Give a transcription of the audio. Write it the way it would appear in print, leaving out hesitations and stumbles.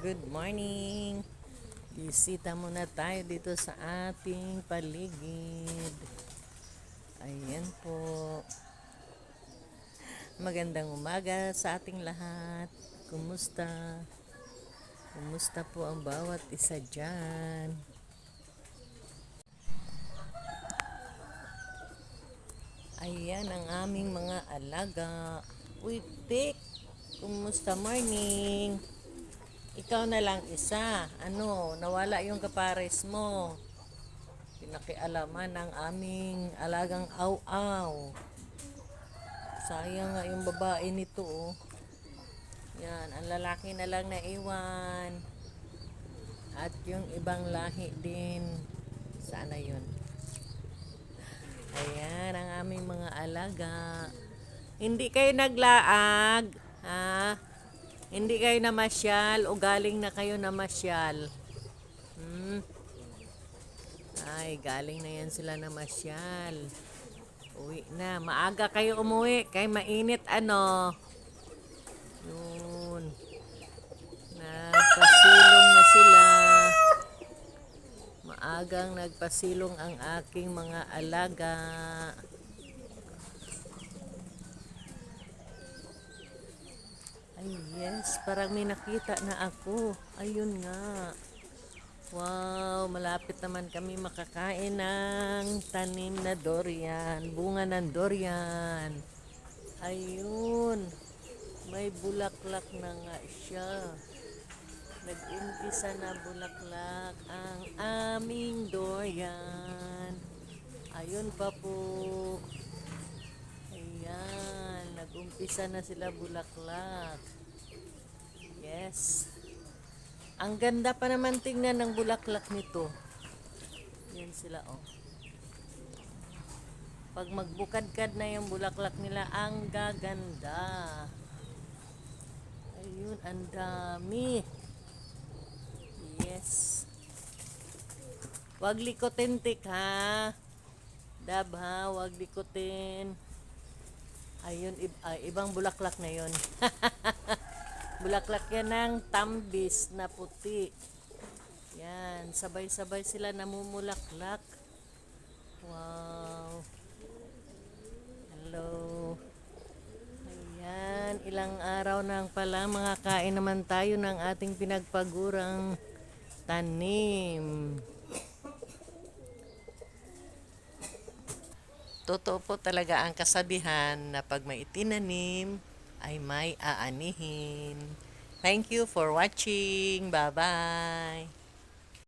Good morning! Bisita muna tayo dito sa ating paligid. Ayan po. Magandang umaga sa ating lahat. Kumusta? Kumusta po ang bawat isa dyan? Ayan ang aming mga alaga. Uy, Tik! Kumusta morning? Ikaw na lang isa. Nawala yung kapares mo. Pinakialaman ng aming alagang aw-aw. Sayang nga yung babae nito, oh. Yan, ang lalaki na lang naiwan. At yung ibang lahi din. Sana yun. Ayan, ang aming mga alaga. Hindi kayo naglaag, ha? Hindi kayo namasyal o galing na kayo namasyal? Ay, galing na yan sila namasyal. Uwi na. Maaga kayo umuwi. Kay mainit Yun. Nagpasilong na sila. Maagang nagpasilong ang aking mga alaga. Ay, yes. Parang may nakita na ako. Ayun nga. Wow, malapit naman kami makakain ng tanim na durian. Bunga ng durian. Ayun. May bulaklak na nga siya. Nag-umpisa na bulaklak ang aming durian. Ayun pa po. Ayan. Nag-umpisa na sila bulaklak. Yes. Ang ganda pa naman tingnan ng bulaklak nito. Yan sila, oh. Pag magbukadkad na yung bulaklak nila, ang gaganda. Ayun, ang dami. Yes. Wag likotin, Tik, ha? Dab, ha? Wag likotin. Ayun, ibang bulaklak na yun. Bulaklak yan ng tambis na puti. Yan, sabay-sabay sila namumulaklak. Wow. Hello. Ayan, ilang araw nang pala makakain naman tayo ng ating pinagpagurang tanim. Totoo po talaga ang kasabihan na pag may itinanim, ay may aanihin. Thank you for watching. Bye-bye.